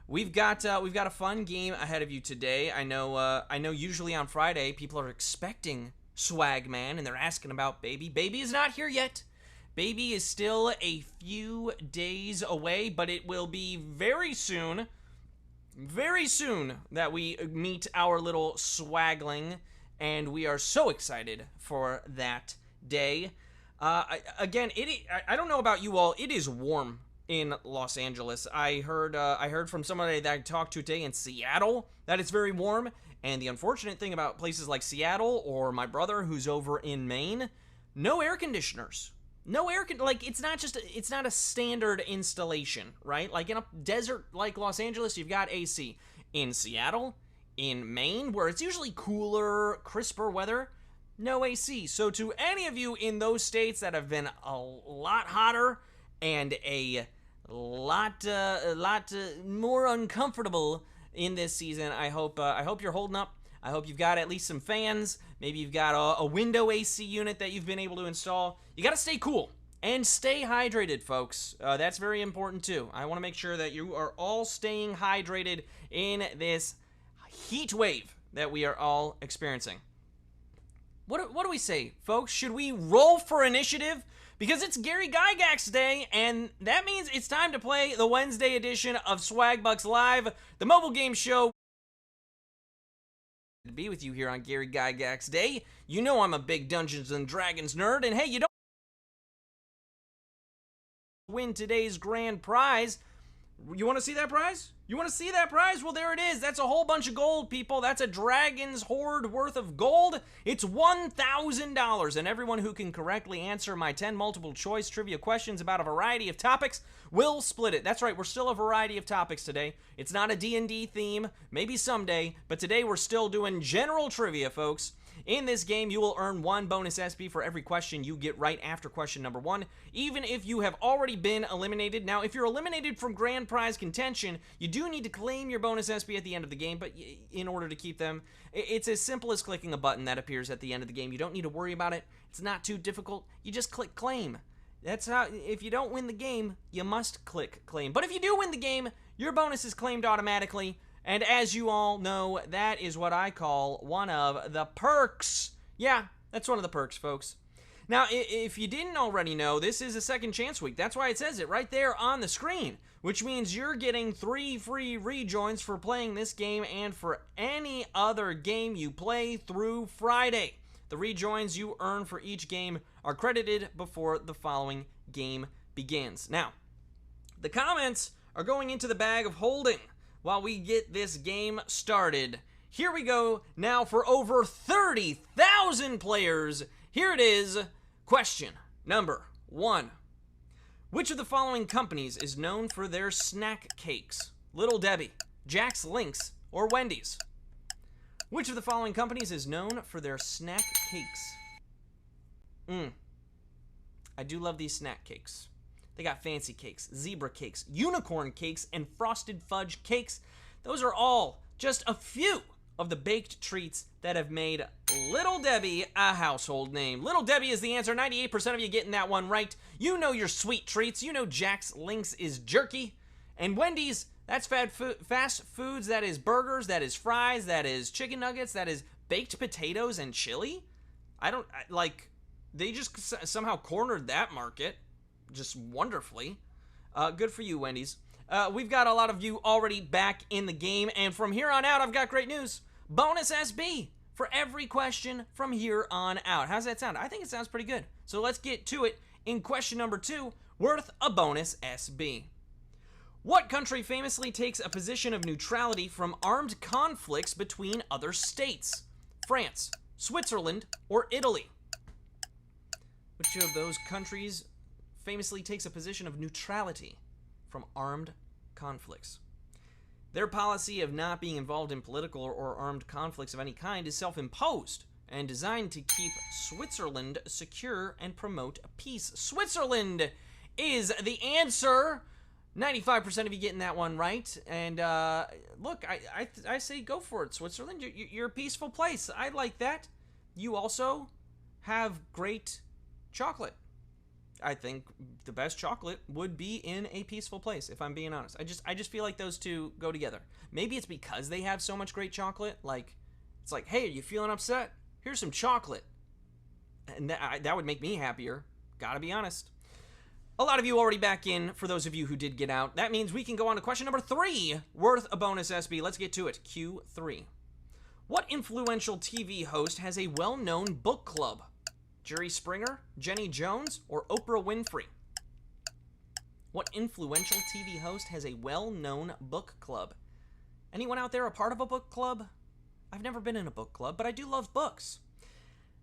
We've got a fun game ahead of you today. I know usually on Friday people are expecting Swagman and they're asking about Baby. Baby is not here yet. Baby is still a few days away, but it will be very soon that we meet our little swagling, and we are so excited for that day. I don't know about you all. It is warm in Los Angeles. I heard from somebody that I talked to today in Seattle that it's very warm. And the unfortunate thing about places like Seattle or my brother who's over in Maine, no air conditioners. It's not a standard installation, right? Like in a desert like Los Angeles, you've got AC. In Seattle, in Maine, where it's usually cooler, crisper weather, no AC. So to any of you in those states that have been a lot hotter and a lot more uncomfortable in this season, I hope you're holding up. I hope you've got at least some fans. Maybe you've got a window AC unit that you've been able to install. You got to stay cool and stay hydrated, folks. That's very important too. I want to make sure that you are all staying hydrated in this heat wave that we are all experiencing. What do we say, folks? Should we roll for initiative? Because it's Gary Gygax Day, and that means it's time to play the Wednesday edition of Swagbucks Live, the mobile game show. To be with you here on Gary Gygax Day. You know I'm a big Dungeons and Dragons nerd, and hey, you don't win today's grand prize. You want to see that prize? Well, there it is. That's a whole bunch of gold, people. That's a dragon's hoard worth of gold. It's $1,000, and everyone who can correctly answer my 10 multiple choice trivia questions about a variety of topics will split it. That's right, we're still a variety of topics today. It's not a D&D theme, maybe someday, but today we're still doing general trivia, folks. In this game, you will earn 1 bonus SP for every question you get right after question number 1, even if you have already been eliminated. Now, if you're eliminated from grand prize contention, you do need to claim your bonus SP at the end of the game, but in order to keep them, it's as simple as clicking a button that appears at the end of the game. You don't need to worry about it. It's not too difficult. You just click claim. That's how, if you don't win the game, you must click claim. But if you do win the game, your bonus is claimed automatically. And as you all know, that is what I call one of the perks. Yeah, that's one of the perks, folks. Now, if you didn't already know, this is a second chance week. That's why it says it right there on the screen, which means you're getting 3 free rejoins for playing this game and for any other game you play through Friday. The rejoins you earn for each game are credited before the following game begins. Now, the comments are going into the bag of holding while we get this game started. Here we go now for over 30,000 players. Here it is. Question number 1. Which of the following companies is known for their snack cakes? Little Debbie, Jack's Links, or Wendy's? Which of the following companies is known for their snack cakes? I do love these snack cakes. They got fancy cakes, zebra cakes, unicorn cakes, and frosted fudge cakes. Those are all just a few of the baked treats that have made Little Debbie a household name. Little Debbie is the answer. 98% of you getting that one right. You know your sweet treats. You know Jack's Links is jerky. And Wendy's, that's fast foods. That is burgers. That is fries. That is chicken nuggets. That is baked potatoes and chili. They just somehow cornered that market just wonderfully. Good for you, Wendy's. We've got a lot of you already back in the game, and from here on out, I've got great news. Bonus SB for every question from here on out. How's that sound? I think it sounds pretty good. So let's get to it in question number 2, worth a bonus SB. What country famously takes a position of neutrality from armed conflicts between other states? France, Switzerland, or Italy? Which of those countries famously takes a position of neutrality from armed conflicts? Their policy of not being involved in political or armed conflicts of any kind is self-imposed and designed to keep Switzerland secure and promote peace. Switzerland is the answer. 95% of you getting that one right. And look, I say go for it, Switzerland. You're a peaceful place. I like that. You also have great chocolate. I think the best chocolate would be in a peaceful place, if I'm being honest. I just feel like those two go together. Maybe it's because they have so much great chocolate. Like, it's like, hey, are you feeling upset? Here's some chocolate. And that would make me happier. Gotta be honest. A lot of you already back in, for those of you who did get out. That means we can go on to question number 3, worth a bonus SB. Let's get to it. Q3. What influential TV host has a well-known book club? Jerry Springer, Jenny Jones, or Oprah Winfrey? What influential TV host has a well-known book club? Anyone out there a part of a book club? I've never been in a book club, but I do love books.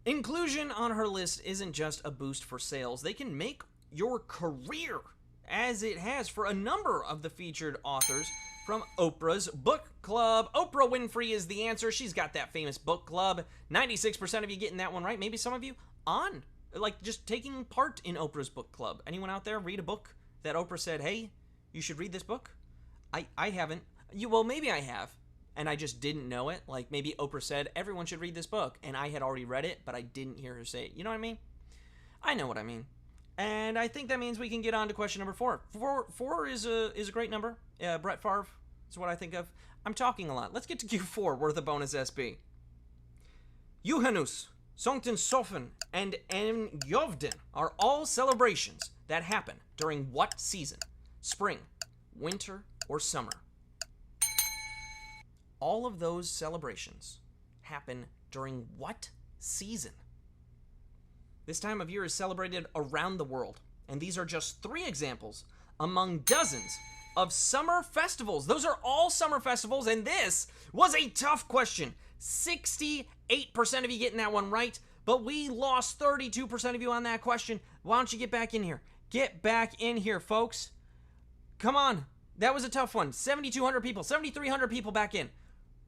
Inclusion on her list isn't just a boost for sales. They can make your career, as it has for a number of the featured authors from Oprah's book club. Oprah Winfrey is the answer. She's got that famous book club. 96% of you getting that one right. Maybe some of you just taking part in Oprah's book club. Anyone out there read a book that Oprah said, hey, you should read this book? I haven't. Well, maybe I have, and I just didn't know it. Like, maybe Oprah said, everyone should read this book, and I had already read it, but I didn't hear her say it. You know what I mean? I know what I mean. And I think that means we can get on to question number 4. Four is a great number. Brett Favre is what I think of. I'm talking a lot. Let's get to Q4, worth a bonus SB. Juhannus, Sognten and Enjovden are all celebrations that happen during what season? Spring, winter, or summer? All of those celebrations happen during what season? This time of year is celebrated around the world, and these are just 3 examples among dozens of summer festivals. Those are all summer festivals, and this was a tough question. 68% of you getting that one right, but we lost 32% of you on that question. Why don't you get back in here? Get back in here, folks. Come on. That was a tough one. 7,200 people, 7,300 people back in.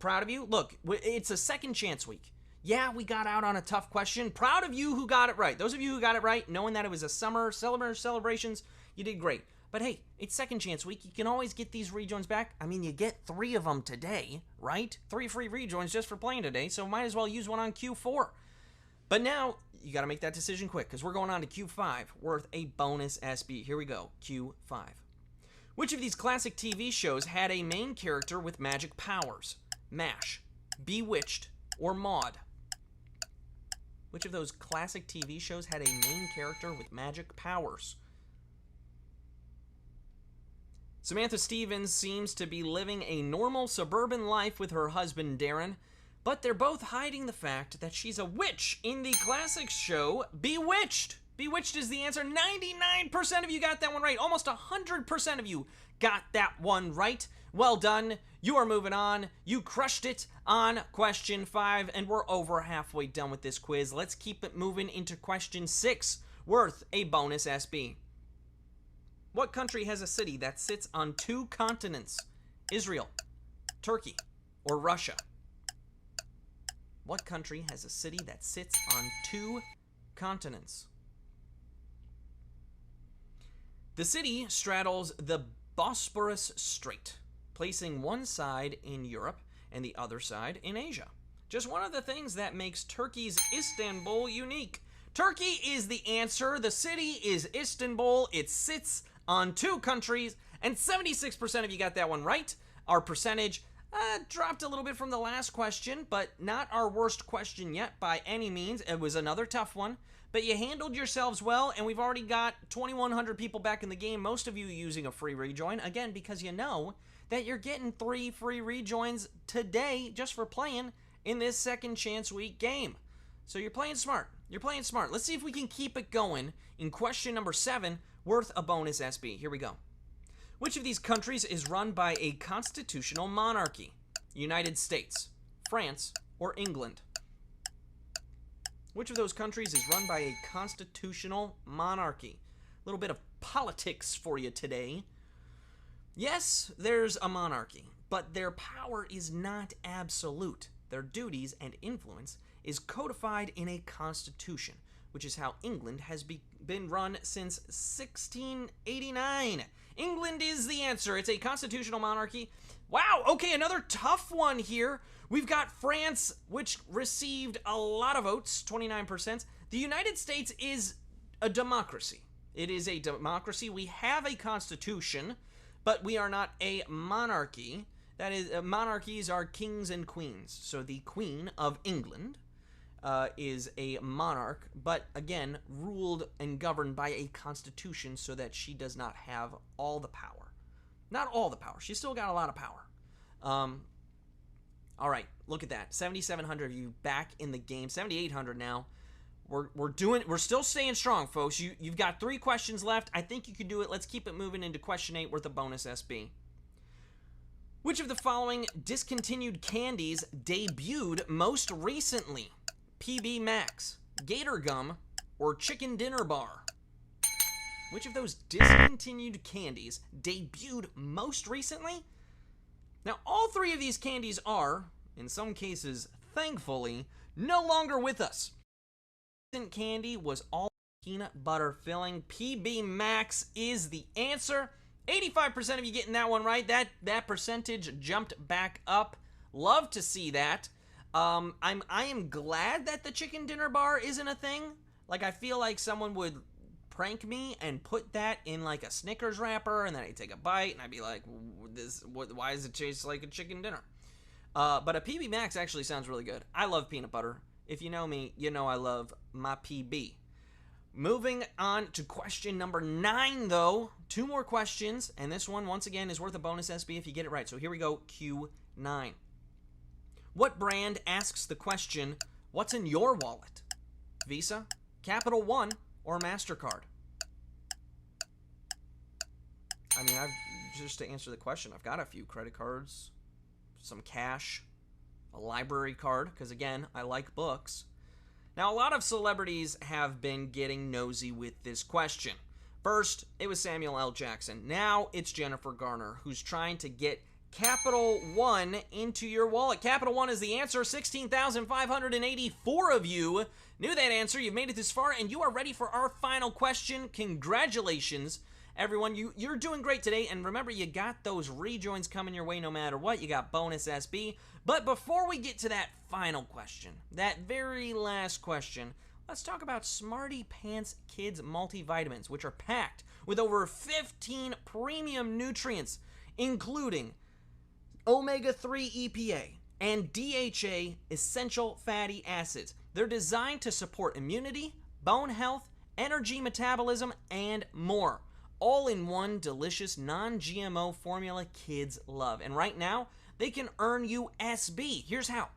Proud of you. Look, it's a second chance week. Yeah, we got out on a tough question. Proud of you who got it right. Those of you who got it right, knowing that it was a summer celebrations, you did great. But hey, it's second chance week. You can always get these rejoins back. I mean, you get 3 of them today, right? 3 free rejoins just for playing today, so might as well use one on Q4. But now, you got to make that decision quick, because we're going on to Q5, worth a bonus SB. Here we go, Q5. Which of these classic TV shows had a main character with magic powers? MASH, Bewitched, or Maude? Which of those classic TV shows had a main character with magic powers? Samantha Stevens seems to be living a normal suburban life with her husband Darren, but they're both hiding the fact that she's a witch in the classic show Bewitched. Bewitched is the answer. 99% of you got that one right. Almost 100% of you got that one right. Well done. You are moving on. You crushed it on question 5, and we're over halfway done with this quiz. Let's keep it moving into question 6, worth a bonus SB. What country has a city that sits on 2 continents? Israel, Turkey, or Russia? What country has a city that sits on 2 continents? The city straddles the Bosporus Strait, placing one side in Europe and the other side in Asia. Just one of the things that makes Turkey's Istanbul unique. Turkey is the answer. The city is Istanbul. It sits on 2 countries, and 76% of you got that one right. Our percentage dropped a little bit from the last question, but not our worst question yet by any means. It was another tough one, but you handled yourselves well, and we've already got 2,100 people back in the game, most of you using a free rejoin, again, because you know that you're getting 3 free rejoins today just for playing in this second chance week game. So you're playing smart. You're playing smart. Let's see if we can keep it going in question number 7, worth a bonus SB. Here we go. Which of these countries is run by a constitutional monarchy? United States, France, or England? Which of those countries is run by a constitutional monarchy? A little bit of politics for you today. Yes, there's a monarchy, but their power is not absolute. Their duties and influence is codified in a constitution, which is how England has been run since 1689. England is the answer. It's a constitutional monarchy. Wow, okay, another tough one here. We've got France, which received a lot of votes, 29%. The United States is a democracy. It is a democracy. We have a constitution, but we are not a monarchy. That is, monarchies are kings and queens. So the Queen of England is a monarch, but again, ruled and governed by a constitution so that she does not have all the power. Not all the power. She's still got a lot of power. All right, look at that. 7,700 of you back in the game. 7,800 now. We're still staying strong, folks. You've got 3 questions left. I think you can do it. Let's keep it moving into question 8 worth a bonus SB. Which of the following discontinued candies debuted most recently? PB Max, Gator Gum, or Chicken Dinner Bar? Which of those discontinued candies debuted most recently? Now, all 3 of these candies are, in some cases, thankfully, no longer with us. Recent candy was all peanut butter filling. PB Max is the answer. 85% of you getting that one right. That percentage jumped back up. Love to see that. I am glad that the Chicken Dinner Bar isn't a thing. Like, I feel like someone would prank me and put that in like a Snickers wrapper, and then I'd take a bite and I'd be like, why does it taste like a chicken dinner? But a PB Max actually sounds really good. I love peanut butter. If you know me, you know I love my PB. Moving on to question number 9, though. 2 more questions, and this one, once again, is worth a bonus SB if you get it right. So here we go, Q9. What brand asks the question, what's in your wallet? Visa, Capital One, or MasterCard? I mean, just to answer the question, I've got a few credit cards, some cash, a library card, because again, I like books. Now, a lot of celebrities have been getting nosy with this question. First, it was Samuel L. Jackson. Now, it's Jennifer Garner, who's trying to get Capital One into your wallet. Capital One is the answer. 16,584 of you knew that answer. You've made it this far, and you are ready for our final question. Congratulations, everyone. You're doing great today, and remember, you got those rejoins coming your way no matter what. You got bonus SB. But before we get to that final question, that very last question, let's talk about Smarty Pants Kids multivitamins, which are packed with over 15 premium nutrients, including omega-3 EPA and DHA essential fatty acids. They're designed to support immunity, bone health, energy metabolism, and more. All in one delicious non-GMO formula kids love. And right now, they can earn you SB. Here's how.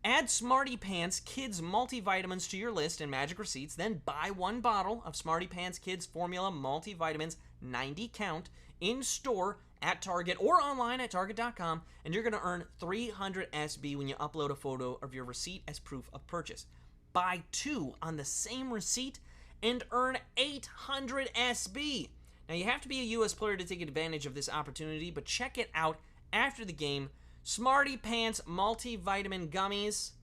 Add Smarty Pants Kids multivitamins to your list in Magic Receipts, then buy 1 bottle of Smarty Pants Kids Formula multivitamins, 90 count, in store at Target or online at Target.com, and you're going to earn 300 SB when you upload a photo of your receipt as proof of purchase. Buy 2 on the same receipt and earn 800 SB. Now, you have to be a U.S. player to take advantage of this opportunity, but check it out after the game. Smarty Pants multivitamin gummies.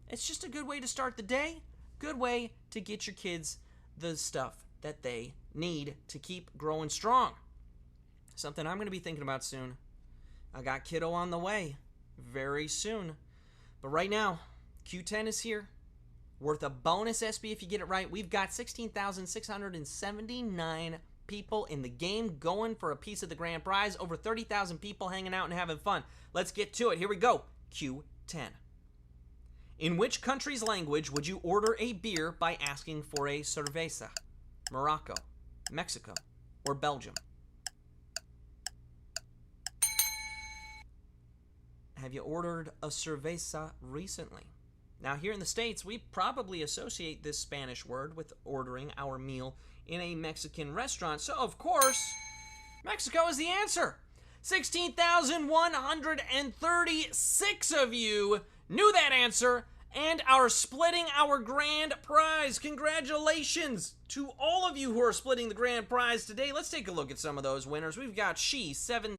It's just a good way to start the day. Good way to get your kids the stuff that they need to keep growing strong. Something I'm going to be thinking about soon. I got kiddo on the way very soon. But right now, Q10 is here. Worth a bonus SB if you get it right. We've got 16,679 people in the game going for a piece of the grand prize. Over 30,000 people hanging out and having fun. Let's get to it. Here we go. Q10. In which country's language would you order a beer by asking for a cerveza? Morocco, Mexico, or Belgium? Have you ordered a cerveza recently? Now, here in the States, we probably associate this Spanish word with ordering our meal in a Mexican restaurant. So, of course, Mexico is the answer. 16,136 of you knew that answer and are splitting our grand prize. Congratulations to all of you who are splitting the grand prize today. Let's take a look at some of those winners. We've got She 7